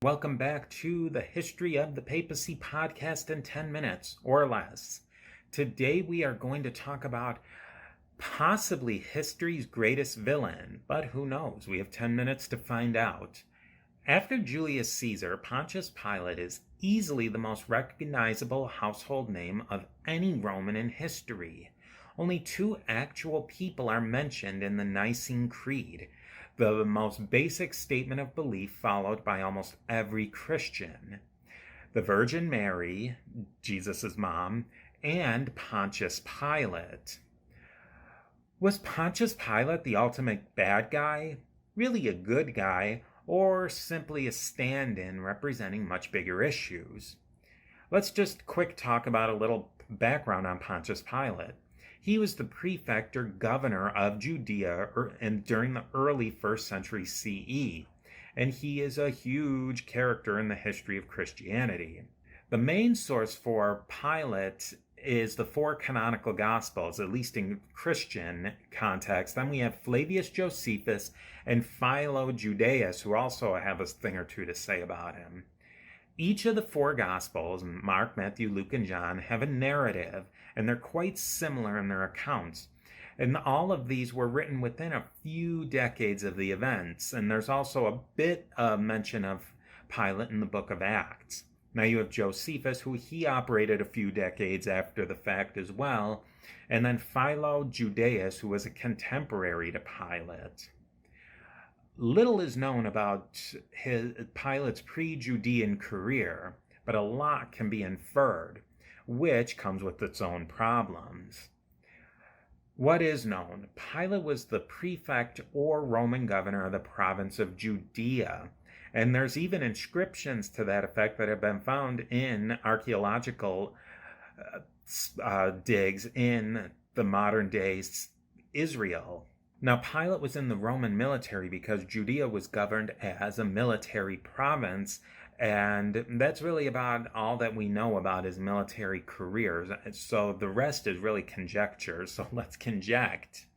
Welcome back to the History of the Papacy podcast in 10 minutes or less. Today we are going to talk about possibly history's greatest villain, but who knows? We have 10 minutes to find out. After Julius Caesar, Pontius Pilate is easily the most recognizable household name of any Roman in history. Only two actual people are mentioned in the Nicene Creed, the most basic statement of belief followed by almost every Christian. The Virgin Mary, Jesus' mom, and Pontius Pilate. Was Pontius Pilate the ultimate bad guy, really a good guy, or simply a stand-in representing much bigger issues? Let's just quick talk about a little background on Pontius Pilate. He was the prefect or governor of Judea during the early 1st century CE, and he is a huge character in the history of Christianity. The main source for Pilate is the four canonical Gospels, at least in Christian context. Then we have Flavius Josephus and Philo Judaeus, who also have a thing or two to say about him. Each of the four Gospels, Mark, Matthew, Luke, and John, have a narrative, and they're quite similar in their accounts. And all of these were written within a few decades of the events, and there's also a bit of mention of Pilate in the book of Acts. Now you have Josephus, who he operated a few decades after the fact as well, and then Philo Judaeus, who was a contemporary to Pilate. Little is known about Pilate's pre-Judean career, but a lot can be inferred, which comes with its own problems. What is known? Pilate was the prefect or Roman governor of the province of Judea, and there's even inscriptions to that effect that have been found in archaeological digs in the modern day Israel. Now, Pilate was in the Roman military because Judea was governed as a military province, and that's really about all that we know about his military careers. So the rest is really conjecture, so let's conject.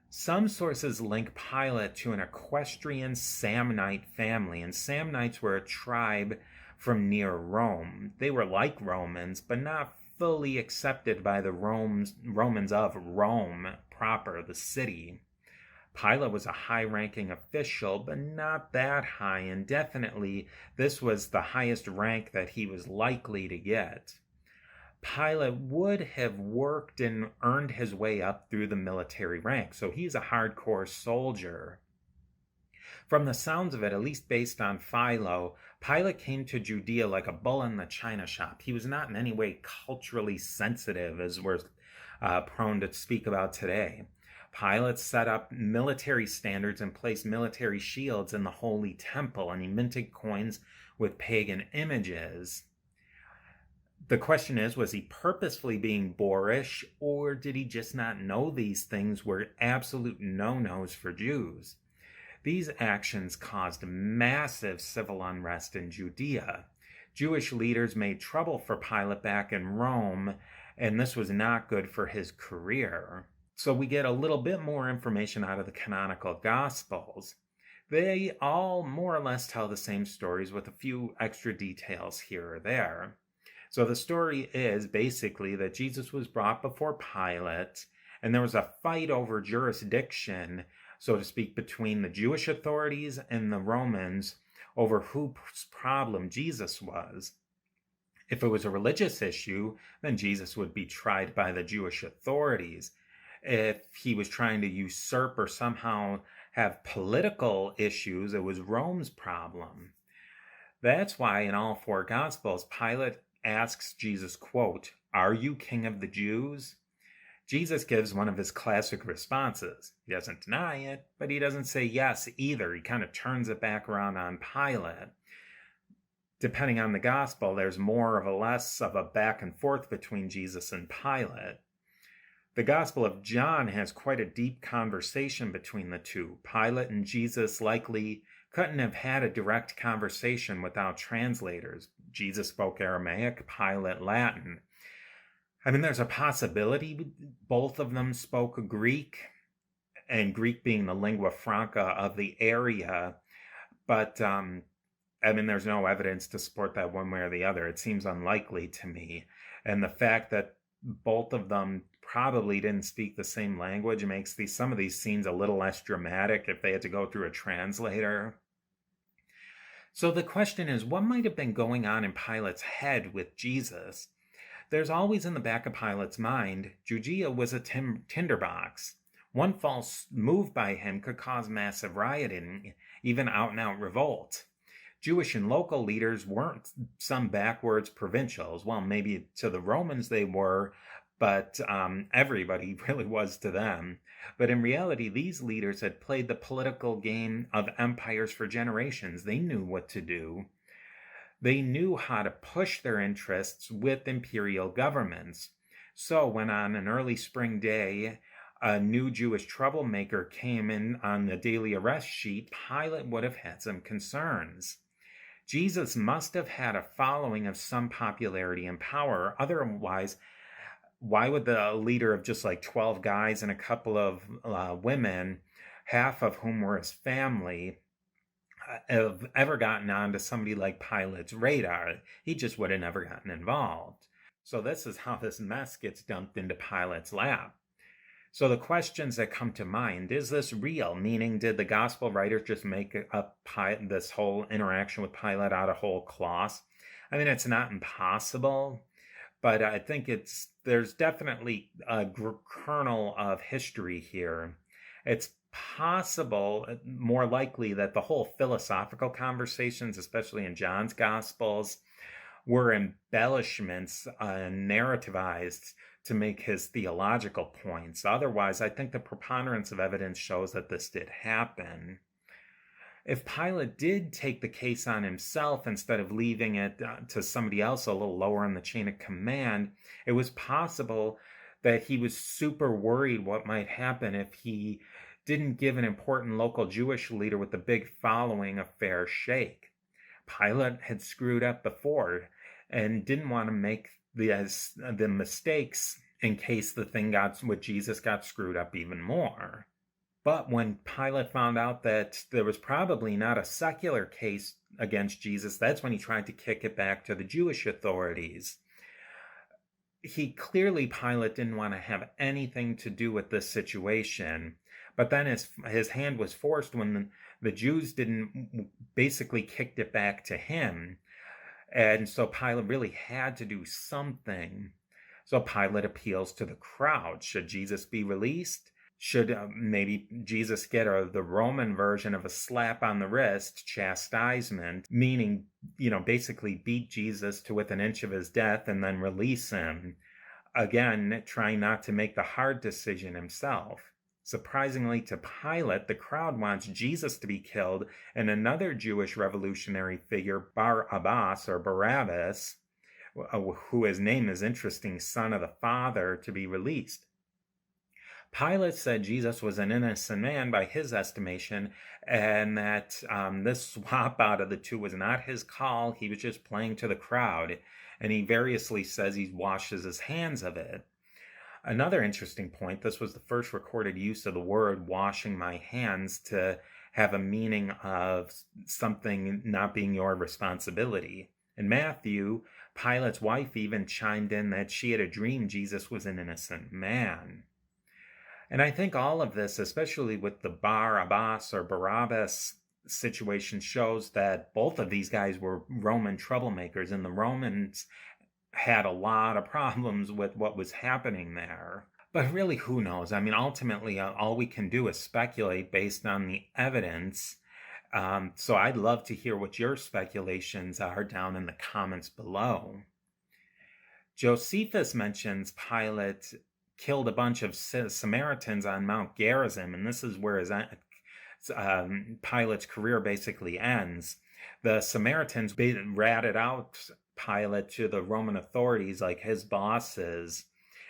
Some sources link Pilate to an equestrian Samnite family, and Samnites were a tribe from near Rome. They were like Romans, but not fully accepted by the Romans of Rome proper, the city. Pilate was a high-ranking official, but not that high, and definitely this was the highest rank that he was likely to get. Pilate would have worked and earned his way up through the military ranks, so he's a hardcore soldier. From the sounds of it, at least based on Philo, Pilate came to Judea like a bull in the china shop. He was not in any way culturally sensitive, as we're prone to speak about today. Pilate set up military standards and placed military shields in the Holy Temple, and he minted coins with pagan images. The question is, was he purposefully being boorish, or did he just not know these things were absolute no-nos for Jews? These actions caused massive civil unrest in Judea. Jewish leaders made trouble for Pilate back in Rome, and this was not good for his career. So we get a little bit more information out of the canonical Gospels. They all more or less tell the same stories with a few extra details here or there. So the story is basically that Jesus was brought before Pilate, and there was a fight over jurisdiction, so to speak, between the Jewish authorities and the Romans over whose problem Jesus was. If it was a religious issue, then Jesus would be tried by the Jewish authorities. If he was trying to usurp or somehow have political issues, it was Rome's problem. That's why in all four Gospels, Pilate asks Jesus, quote, "Are you king of the Jews?" Jesus gives one of his classic responses. He doesn't deny it, but he doesn't say yes either. He kind of turns it back around on Pilate. Depending on the Gospel, there's more or less of a back and forth between Jesus and Pilate. The Gospel of John has quite a deep conversation between the two. Pilate and Jesus likely couldn't have had a direct conversation without translators. Jesus spoke Aramaic, Pilate Latin. I mean, there's a possibility both of them spoke Greek, and Greek being the lingua franca of the area, but I mean, there's no evidence to support that one way or the other. It seems unlikely to me. And the fact that both of them probably didn't speak the same language makes some of these scenes a little less dramatic if they had to go through a translator. So the question is, what might have been going on in Pilate's head with Jesus? There's always in the back of Pilate's mind, Judea was a tinderbox. One false move by him could cause massive rioting, even out-and-out revolt. Jewish and local leaders weren't some backwards provincials. Well, maybe to the Romans they were, but everybody really was to them. But in reality, these leaders had played the political game of empires for generations. They knew what to do. They knew how to push their interests with imperial governments. So when on an early spring day, a new Jewish troublemaker came in on the daily arrest sheet, Pilate would have had some concerns. Jesus must have had a following of some popularity and power. Otherwise, why would the leader of just like 12 guys and a couple of women, half of whom were his family, have ever gotten onto somebody like Pilate's radar? He just would have never gotten involved. So this is how this mess gets dumped into Pilate's lap. So the questions that come to mind, is this real? Meaning, did the gospel writers just make up this whole interaction with Pilate out of whole cloth? I mean, it's not impossible, but I think there's definitely a kernel of history here. It's possible, more likely, that the whole philosophical conversations, especially in John's Gospels, were embellishments and narrativized to make his theological points. Otherwise, I think the preponderance of evidence shows that this did happen. If Pilate did take the case on himself instead of leaving it to somebody else a little lower in the chain of command, it was possible that he was super worried what might happen if he didn't give an important local Jewish leader with a big following a fair shake. Pilate had screwed up before and didn't want to make the mistakes in case the thing with Jesus got screwed up even more. But when Pilate found out that there was probably not a secular case against Jesus, that's when he tried to kick it back to the Jewish authorities. Pilate didn't want to have anything to do with this situation. But then his hand was forced when the Jews didn't basically kicked it back to him. And so Pilate really had to do something. So Pilate appeals to the crowd. Should Jesus be released? Should maybe Jesus get the Roman version of a slap on the wrist, chastisement, meaning, basically beat Jesus to within an inch of his death and then release him? Again, trying not to make the hard decision himself. Surprisingly to Pilate, the crowd wants Jesus to be killed and another Jewish revolutionary figure, Barabbas or Barabbas, who his name is interesting, son of the Father, to be released. Pilate said Jesus was an innocent man by his estimation, and that this swap out of the two was not his call. He was just playing to the crowd, and he variously says he washes his hands of it. Another interesting point, this was the first recorded use of the word washing my hands to have a meaning of something not being your responsibility. In Matthew, Pilate's wife even chimed in that she had a dream Jesus was an innocent man. And I think all of this, especially with the Barabbas or Barabbas situation, shows that both of these guys were Roman troublemakers, and the Romans had a lot of problems with what was happening there. But really, who knows? I mean, ultimately, all we can do is speculate based on the evidence. So I'd love to hear what your speculations are down in the comments below. Josephus mentions Pilate killed a bunch of Samaritans on Mount Gerizim, and this is where Pilate's career basically ends. The Samaritans ratted out Pilate to the Roman authorities like his bosses,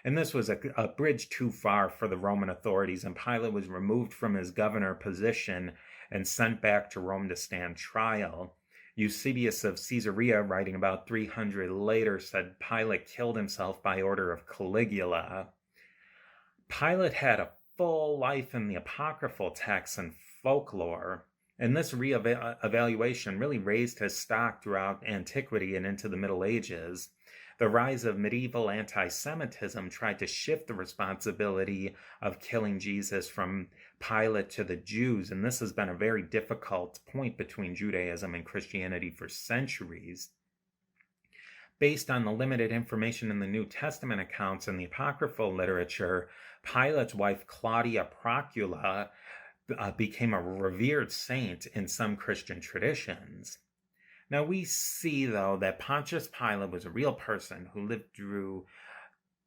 and this was a bridge too far for the Roman authorities, and Pilate was removed from his governor position and sent back to Rome to stand trial. Eusebius of Caesarea, writing about 300 later, said Pilate killed himself by order of Caligula. Pilate had a full life in the apocryphal texts and folklore, And this re-evaluation really raised his stock throughout antiquity and into the Middle Ages. The rise of medieval anti-Semitism tried to shift the responsibility of killing Jesus from Pilate to the Jews, and this has been a very difficult point between Judaism and Christianity for centuries. Based on the limited information in the New Testament accounts and the apocryphal literature, Pilate's wife Claudia Procula became a revered saint in some Christian traditions. Now we see, though, that Pontius Pilate was a real person who lived through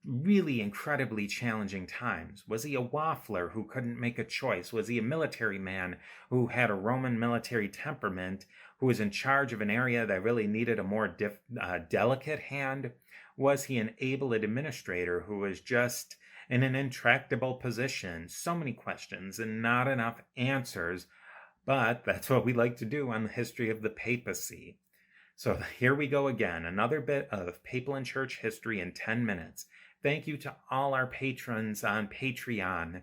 really incredibly challenging times. Was he a waffler who couldn't make a choice? Was he a military man who had a Roman military temperament, who was in charge of an area that really needed a more delicate hand? Was he an able administrator who was just in an intractable position? So many questions and not enough answers, but that's what we like to do on the history of the papacy. So here we go again, another bit of papal and church history in 10 minutes. Thank you to all our patrons on Patreon.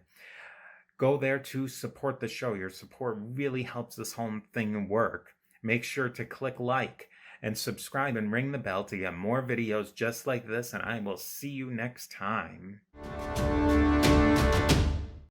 Go there to support the show. Your support really helps this whole thing work. Make sure to click like and subscribe and ring the bell to get more videos just like this, and I will see you next time.